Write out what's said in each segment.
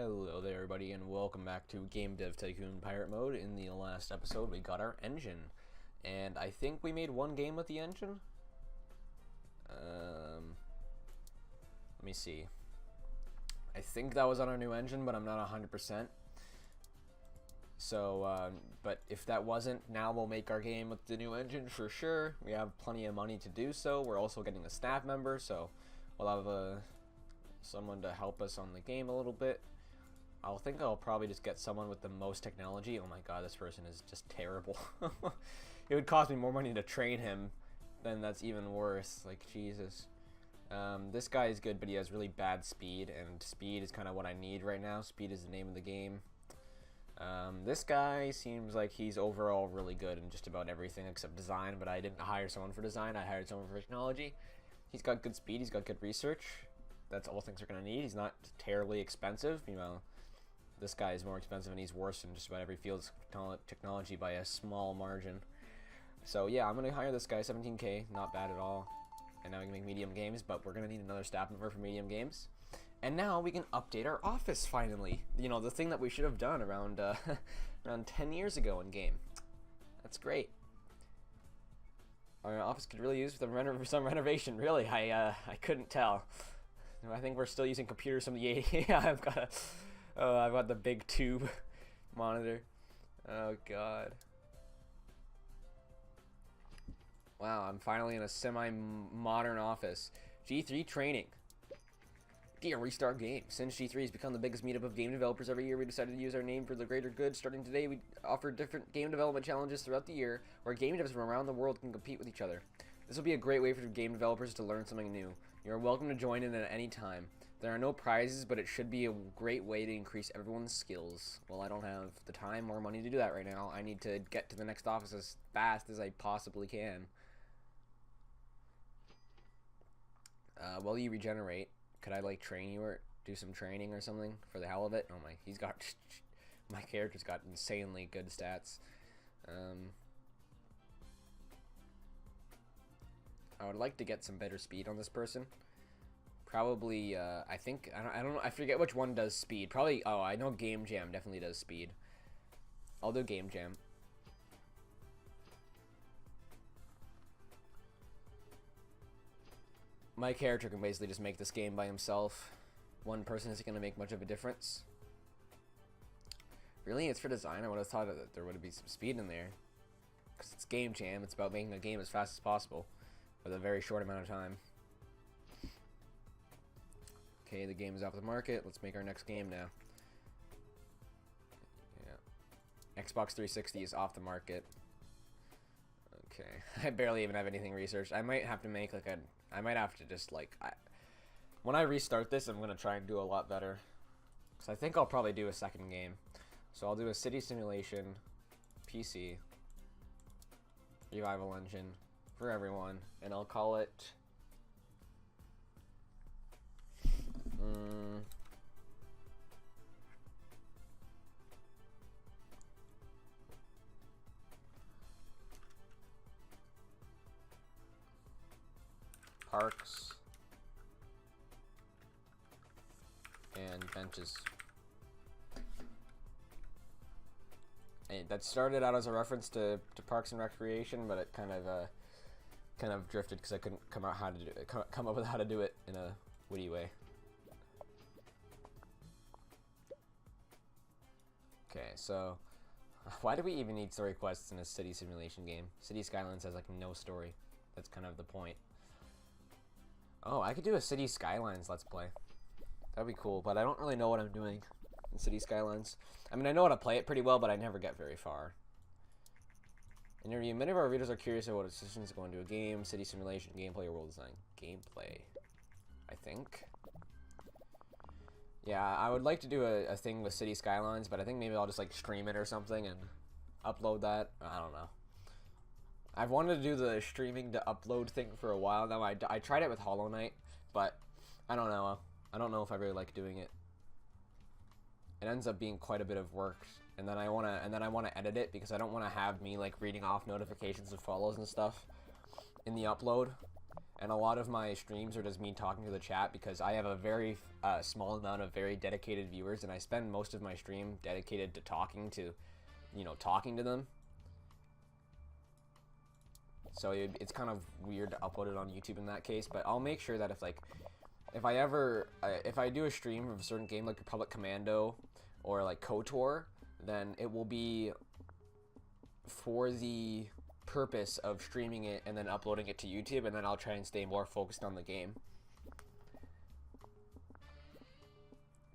Hello there everybody and welcome back to Game Dev Tycoon Pirate Mode. In the last episode we got our engine, and I think we made one game with the engine. Let me see. I think that was on our new engine, but I'm not 100%. So, but if that wasn't, now we'll make our game with the new engine for sure. We have plenty of money to do so. We're also getting a staff member, so we'll have someone to help us on the game a little bit. I'll probably just get someone with the most technology. Oh my god, this person is just terrible. It would cost me more money to train him, then that's even worse. Like, Jesus. This guy is good, but he has really bad speed, and speed is kind of what I need right now. Speed is the name of the game. This guy seems like he's overall really good in just about everything except design, but I didn't hire someone for design. I hired someone for technology. He's got good speed. He's got good research. That's all things are going to need. He's not terribly expensive. You know, this guy is more expensive and he's worse in just about every field of technology by a small margin. So yeah, I'm going to hire this guy, 17K, not bad at all. And now we can make medium games, but we're going to need another staff member for medium games. And now we can update our office finally. You know, the thing that we should have done around around 10 years ago in game. That's great. Our office could really use some renovation. Really, I couldn't tell. I think we're still using computers from the 80s. Yeah, I've got the big tube monitor. Oh god. Wow, I'm finally in a semi-modern office. G3 training. Dear Restart Game. Since G3 has become the biggest meetup of game developers every year, we decided to use our name for the greater good. Starting today, we offer different game development challenges throughout the year, where game devs from around the world can compete with each other. This will be a great way for game developers to learn something new. You are welcome to join in at any time. There are no prizes, but it should be a great way to increase everyone's skills. Well, I don't have the time or money to do that right now. I need to get to the next office as fast as I possibly can. While you regenerate, could I like train you or do some training or something for the hell of it? Oh my, my character's got insanely good stats. I would like to get some better speed on this person. Probably, I think, I don't know, I forget which one does speed. Probably, oh, I know Game Jam definitely does speed. I'll do Game Jam. My character can basically just make this game by himself. One person isn't going to make much of a difference. Really? It's for design? I would have thought that there would be some speed in there. Because it's Game Jam. It's about making a game as fast as possible with a very short amount of time. Okay, the game is off the market. Let's make our next game now. Yeah. Xbox 360 is off the market. Okay. I barely even have anything researched. I might have to make like I might have to just like... when I restart this, I'm going to try and do a lot better. Because I think I'll probably do a second game. So I'll do a city simulation, PC, revival engine for everyone. And I'll call it... Parks and benches. And that started out as a reference to Parks and Recreation, but it kind of drifted because I couldn't come up with how to do it in a witty way. Okay, so why do we even need story quests in a city simulation game? City Skylines has like no story. That's kind of the point. Oh, I could do a City Skylines Let's Play. That'd be cool, but I don't really know what I'm doing in City Skylines. I mean, I know how to play it pretty well, but I never get very far. Interview. Many of our readers are curious about what decisions go into a game, city simulation, gameplay, or world design. Gameplay, I think. Yeah, I would like to do a thing with City Skylines, but I think maybe I'll just like stream it or something and upload that. I don't know. I've wanted to do the streaming to upload thing for a while now. I tried it with Hollow Knight, but I don't know. I don't know if I really like doing it. It ends up being quite a bit of work, and then I wanna edit it because I don't want to have me like reading off notifications and follows and stuff in the upload. and a lot of my streams are just me talking to the chat because I have a very small amount of very dedicated viewers, and I spend most of my stream dedicated to talking to, talking to them. So it's kind of weird to upload it on YouTube in that case, but I'll make sure that if I do a stream of a certain game like Republic Commando or like KOTOR, then it will be for the purpose of streaming it and then uploading it to YouTube, and then I'll try and stay more focused on the game.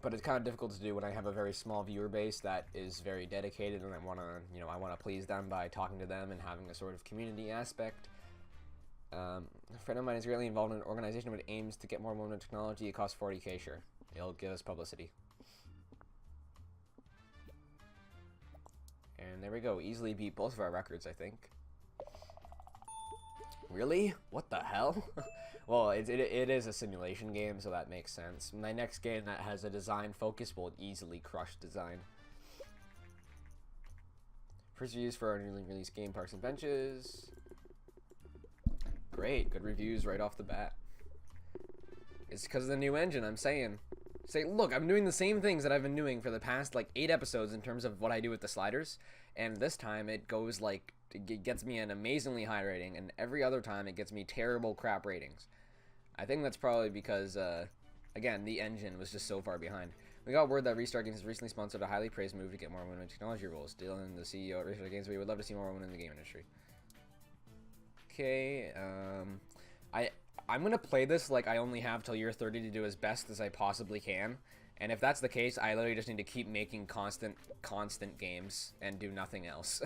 But it's kind of difficult to do when I have a very small viewer base that is very dedicated, and I want to please them by talking to them and having a sort of community aspect. A friend of mine is greatly involved in an organization that aims to get more women in technology. It costs 40K, sure. It'll give us publicity. And there we go. Easily beat both of our records, I think. Really? What the hell? Well, it is a simulation game, so that makes sense. My next game that has a design focus will easily crush design. First reviews for our newly released game, Parks and Benches. Great, good reviews right off the bat. It's because of the new engine, I'm saying. Say, look, I'm doing the same things that I've been doing for the past, 8 episodes in terms of what I do with the sliders. And this time it goes, it gets me an amazingly high rating, and every other time it gets me terrible crap ratings. I think that's probably because, again, the engine was just so far behind. We got word that Restart Games has recently sponsored a highly praised move to get more women in technology roles. Dylan, the CEO at Restart Games, we would love to see more women in the game industry. Okay, I'm gonna play this like I only have till year 30 to do as best as I possibly can. And if that's the case, I literally just need to keep making constant games and do nothing else.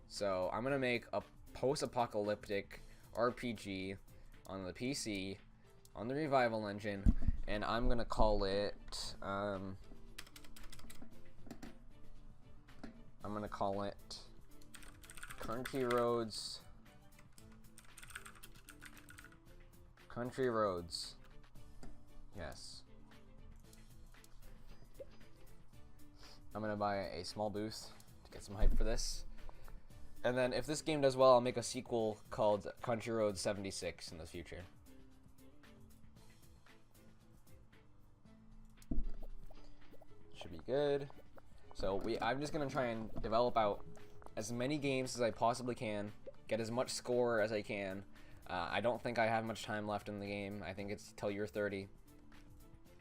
So I'm gonna make a post-apocalyptic RPG on the PC on the Revival engine, and I'm gonna call it Country Roads. Yes. I'm gonna buy a small booth to get some hype for this. And then if this game does well, I'll make a sequel called Country Road 76 in the future. Should be good. So I'm just gonna try and develop out as many games as I possibly can, get as much score as I can. I don't think I have much time left in the game. I think it's till year 30.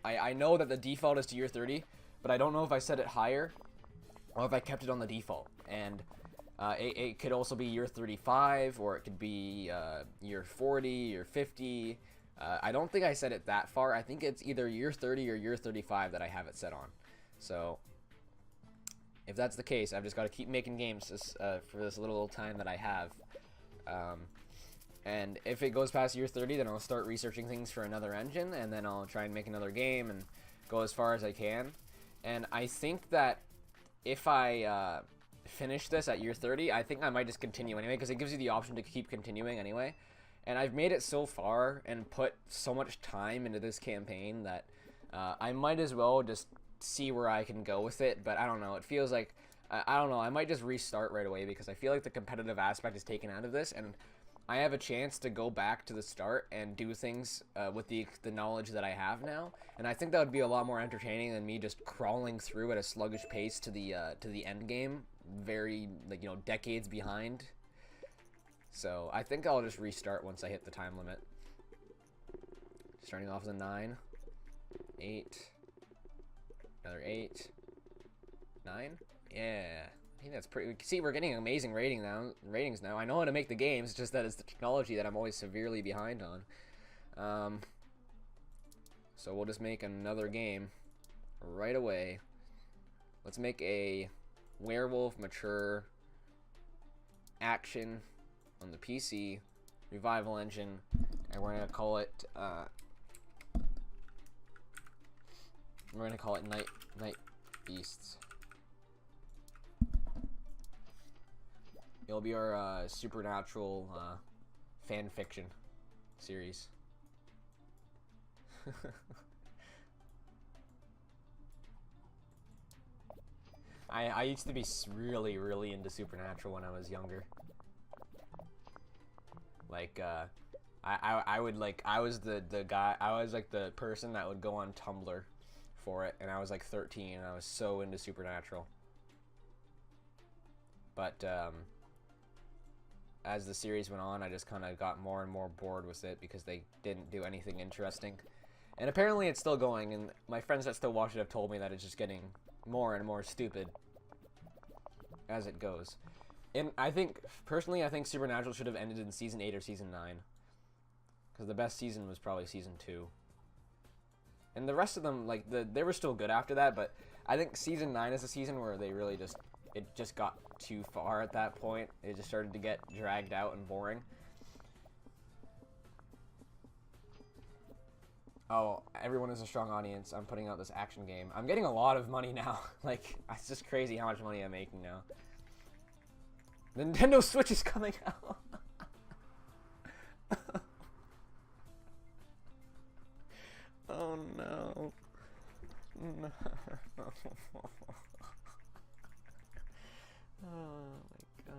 I know that the default is to year 30, but I don't know if I set it higher or if I kept it on the default. And it could also be year 35, or it could be year 40 or 50. I don't think I set it that far. I think it's either year 30 or year 35 that I have it set on. So if that's the case, I've just got to keep making games for this little time that I have. And if it goes past year 30, then I'll start researching things for another engine, and then I'll try and make another game and go as far as I can. And I think that if I finish this at year 30, I think I might just continue anyway, because it gives you the option to keep continuing anyway. And I've made it so far and put so much time into this campaign that I might as well just see where I can go with it. But I don't know, it feels like, I don't know, I might just restart right away, because I feel like the competitive aspect is taken out of this, and I have a chance to go back to the start and do things with the knowledge that I have now, and I think that would be a lot more entertaining than me just crawling through at a sluggish pace to the end game, very decades behind. So I think I'll just restart once I hit the time limit. Starting off as a 9, 8, another 8, 9, yeah. I think that's pretty. See, we're getting amazing ratings now. I know how to make the games, it's just that it's the technology that I'm always severely behind on. So we'll just make another game right away. Let's make a werewolf mature action on the PC Revival engine, and we're gonna call it Night Beasts. It'll be our supernatural fan fiction series. I used to be really into supernatural when I was younger. Like, I would, like, I was the guy, I was, like, the person that would go on Tumblr for it, and I was, like, 13, and I was so into Supernatural. But, as the series went on, I just kind of got more and more bored with it because they didn't do anything interesting. And apparently it's still going, and my friends that still watch it have told me that it's just getting more and more stupid as it goes. And I think, personally, I think Supernatural should have ended in Season 8 or Season 9. Because the best season was probably Season 2. And the rest of them, like, they were still good after that, but I think Season 9 is a season where they really just, it just got too far at that point. It just started to get dragged out and boring. Oh, everyone is a strong audience. I'm putting out this action game. I'm getting a lot of money now. Like, it's just crazy how much money I'm making now. The Nintendo Switch is coming out. Oh no. No. Oh my god.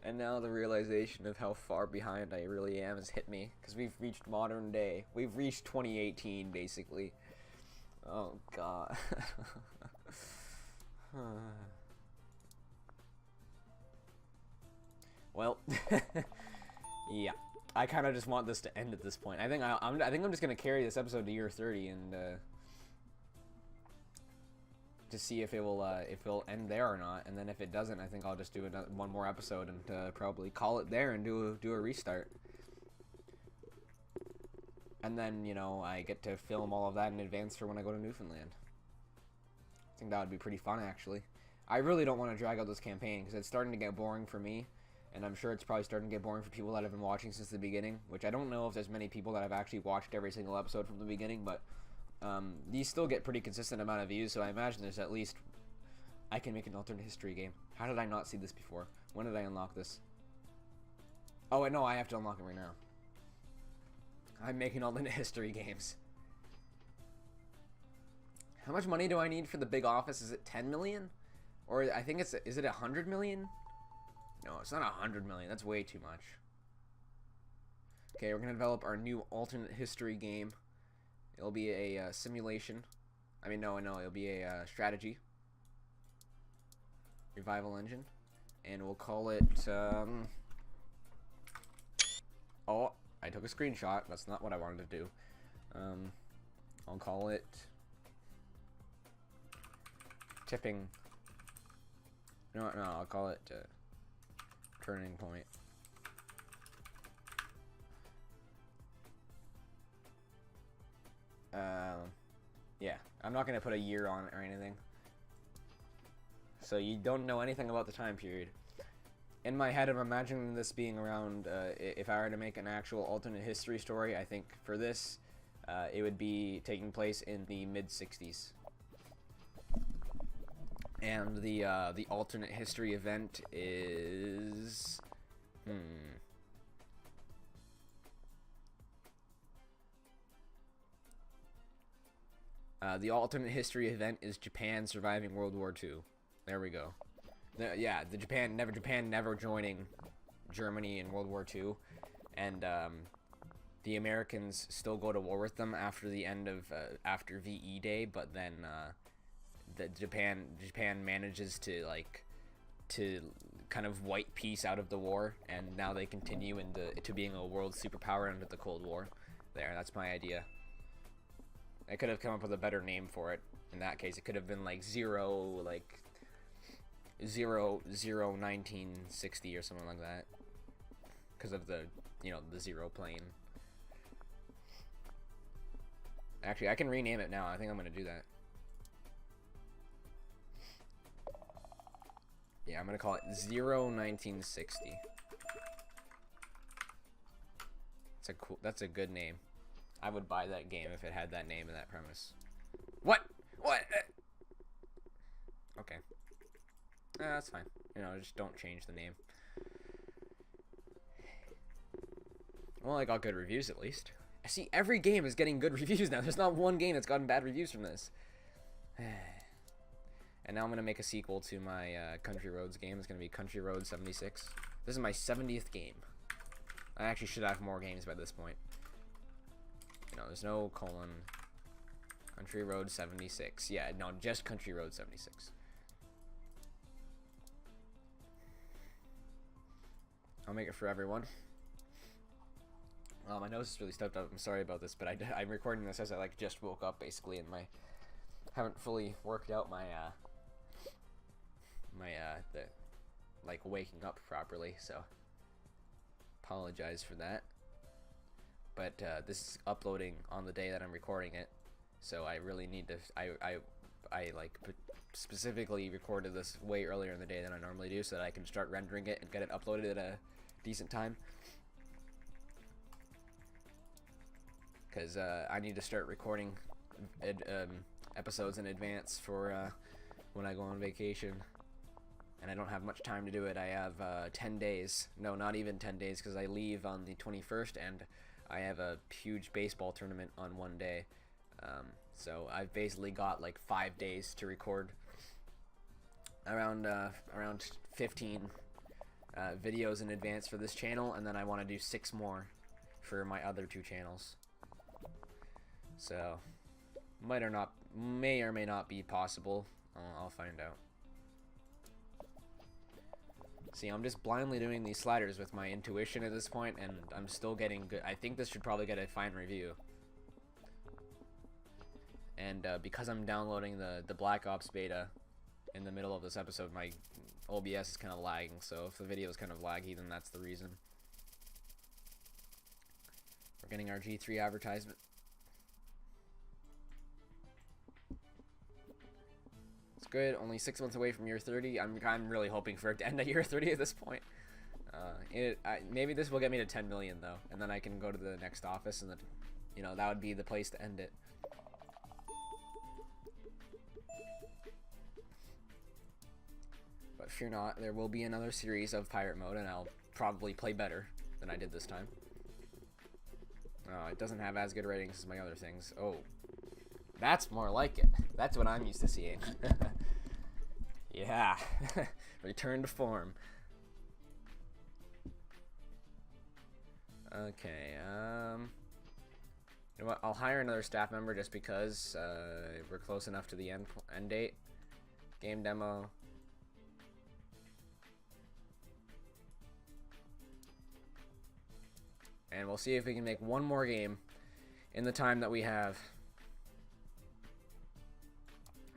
And now the realization of how far behind I really am has hit me, because we've reached modern day. We've reached 2018, basically. Oh god. Well, yeah. I kind of just want this to end at this point. I think I'm just gonna carry this episode to year 30 and to see if it'll end there or not. And then if it doesn't, I think I'll just do one more episode and probably call it there and do a restart. And then, you know, I get to film all of that in advance for when I go to Newfoundland. I think that would be pretty fun, actually. I really don't want to drag out this campaign because it's starting to get boring for me. And I'm sure it's probably starting to get boring for people that have been watching since the beginning, which I don't know if there's many people that have actually watched every single episode from the beginning, but these still get pretty consistent amount of views, so I imagine there's at least... I can make an alternate history game. How did I not see this before? When did I unlock this? Oh, no, I have to unlock it right now. I'm making alternate history games. How much money do I need for the big office? Is it 10 million? Or I think it's... Is it 100 million? No, it's not 100 million. That's way too much. Okay, we're going to develop our new alternate history game. It'll be a simulation. I mean, no, it'll be a strategy. Revival engine. And we'll call it, oh, I took a screenshot. That's not what I wanted to do. I'll call it... Tipping... No, I'll call it... Turning point. Yeah, I'm not gonna put a year on it or anything, so you don't know anything about the time period. In my head, I'm imagining this being around, if I were to make an actual alternate history story, I think for this, it would be taking place in the mid-60s. And the alternate history event is... the alternate history event is Japan surviving World War II. There we go. Yeah, Japan never joining Germany in World War II, and the Americans still go to war with them after the end of after VE Day, but then Japan manages to kind of wipe peace out of the war, and now they continue to being a world superpower under the Cold War. There, that's my idea. I could have come up with a better name for it. In that case, it could have been like 1960 or something like that, because of the the zero plane. Actually, I can rename it now. I think I'm gonna do that. Yeah, I'm gonna call it 1960. That's a good name. I would buy that game if it had that name and that premise. What? Okay. That's fine. Just don't change the name. Well, I got good reviews at least. See, every game is getting good reviews now. There's not one game that's gotten bad reviews from this. And now I'm going to make a sequel to my Country Roads game. It's going to be Country Road 76. This is my 70th game. I actually should have more games by this point. You know, there's no colon. Country Road 76. Yeah, no, just Country Road 76. I'll make it for everyone. My nose is really stuffed up. I'm sorry about this, but I'm recording this as I like just woke up basically, and haven't fully worked out my like waking up properly. So apologize for that. But this is uploading on the day that I'm recording it, so I really need to. I like specifically recorded this way earlier in the day than I normally do, so that I can start rendering it and get it uploaded at a decent time. Because I need to start recording episodes in advance for when I go on vacation, and I don't have much time to do it. I have 10 days. No, not even 10 days, because I leave on the 21st, and I have a huge baseball tournament on one day. So I've basically got like 5 days to record around 15 videos in advance for this channel, and then I want to do 6 more for my other 2 channels. So may or may not be possible. I'll find out. See, I'm just blindly doing these sliders with my intuition at this point, and I'm still getting good. I think this should probably get a fine review. And because I'm downloading the Black Ops beta in the middle of this episode, my OBS is kind of lagging. So if the video is kind of laggy, then that's the reason. We're getting our G3 advertisement. It's good. Only 6 months away from year 30. I'm really hoping for it to end at year 30 at this point. Maybe this will get me to 10 million though, and then I can go to the next office, and then, you know, that would be the place to end it. But fear not, there will be another series of pirate mode, and I'll probably play better than I did this time. It doesn't have as good ratings as my other things. Oh, that's more like it. That's what I'm used to seeing. Yeah. Return to form. Okay, you know what? I'll hire another staff member just because we're close enough to the end date. Game demo. And we'll see if we can make one more game in the time that we have.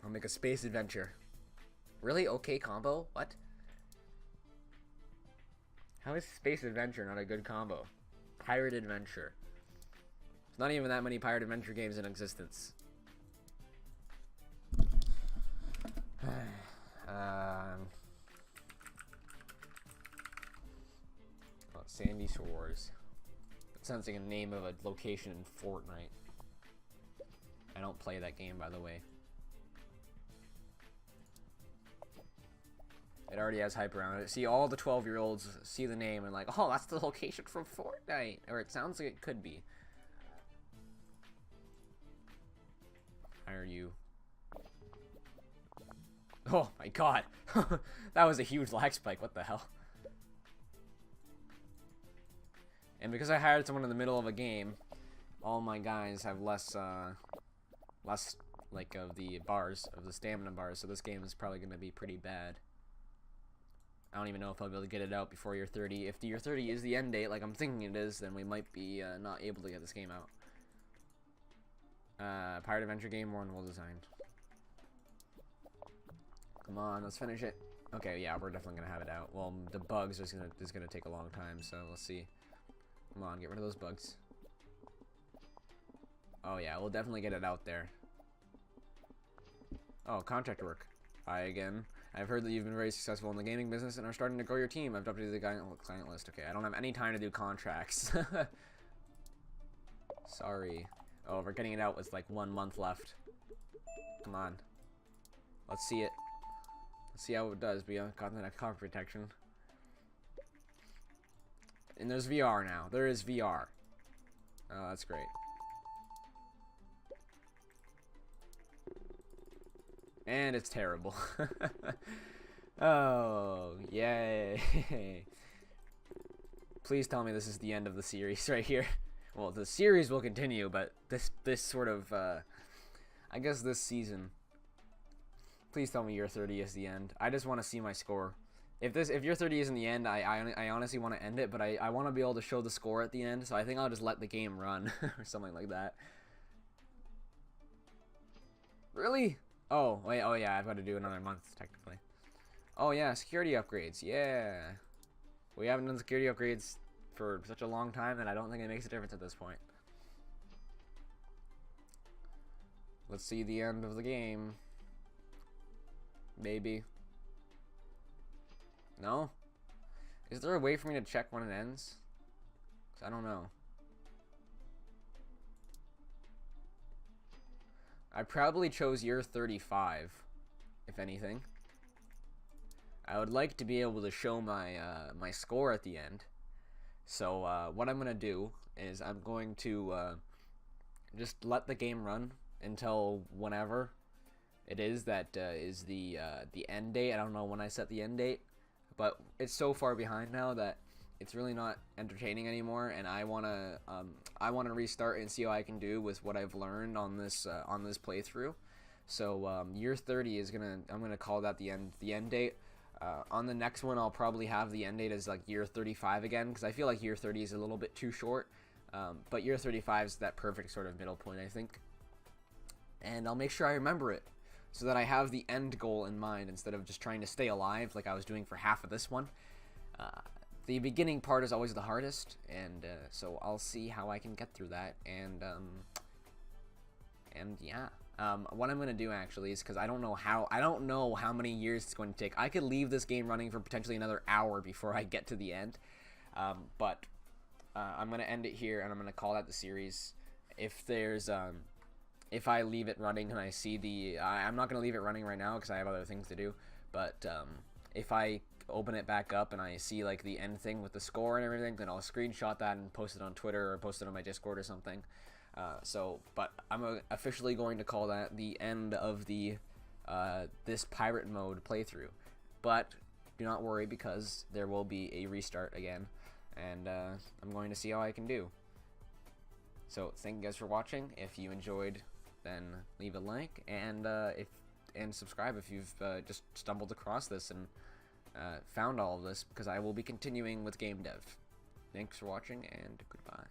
I'll make a space adventure. Really? Okay combo? What? How is space adventure not a good combo? Pirate adventure. There's not even that many pirate adventure games in existence. Sandy Shores. That sounds like a name of a location in Fortnite. I don't play that game, by the way. It already has hype around it. See, all the 12-year-olds see the name and like, oh, that's the location from Fortnite. Or it sounds like it could be. Hire you. Oh my god. That was a huge lag spike. What the hell? And because I hired someone in the middle of a game, all my guys have less like of the bars, of the stamina bars, so this game is probably going to be pretty bad. I don't even know if I'll be able to get it out before year 30. If the year 30 is the end date, like I'm thinking it is, then we might be not able to get this game out. Pirate Adventure Game 1 well designed. Come on, let's finish it. Okay, yeah, we're definitely going to have it out. Well, the bugs is gonna take a long time, so let's see. Come on, get rid of those bugs. Oh yeah, we'll definitely get it out there. Oh, contract work. Hi again. I've heard that you've been very successful in the gaming business and are starting to grow your team. I've updated the client list. Okay, I don't have any time to do contracts. Sorry. Oh, we're getting it out with like 1 month left. Come on. Let's see it. Let's see how it does beyond content copy protection. And there's VR now. There is VR. Oh, that's great. And it's terrible. Oh, yay. Please tell me this is the end of the series right here. Well, the series will continue, but this sort of, I guess this season. Please tell me year 30 is the end. I just want to see my score. If year 30 isn't the end, I honestly want to end it, but I want to be able to show the score at the end, so I think I'll just let the game run or something like that. Really? Oh, wait, oh yeah, I've got to do another month, technically. Oh yeah, security upgrades, yeah. We haven't done security upgrades for such a long time that I don't think it makes a difference at this point. Let's see the end of the game. Maybe. No? Is there a way for me to check when it ends? 'Cause I don't know. I probably chose year 35, if anything. I would like to be able to show my my score at the end. So what I'm gonna do is I'm going to just let the game run until whenever it is that is the end date. I don't know when I set the end date, but it's so far behind now that it's really not entertaining anymore, and I wanna restart and see how I can do with what I've learned on this playthrough. So year 30 is I'm gonna call that the end date. On the next one, I'll probably have the end date as like year 35 again, because I feel like year 30 is a little bit too short. But year 35 is that perfect sort of middle point, I think. And I'll make sure I remember it, so that I have the end goal in mind instead of just trying to stay alive like I was doing for half of this one. The beginning part is always the hardest, and so I'll see how I can get through that. And yeah. What I'm gonna do actually is, because I don't know how many years it's going to take. I could leave this game running for potentially another hour before I get to the end, but I'm gonna end it here, and I'm gonna call that the series. If I leave it running and I see I'm not gonna leave it running right now because I have other things to do. But if I open it back up and I see like the end thing with the score and everything, then I'll screenshot that and post it on Twitter or post it on my Discord or something. But I'm officially going to call that the end of the this pirate mode playthrough. But do not worry, because there will be a restart again, and I'm going to see how I can do. So thank you guys for watching. If you enjoyed, then leave a like, and subscribe if you've just stumbled across this and found all of this, because I will be continuing with game dev. Thanks for watching, and goodbye.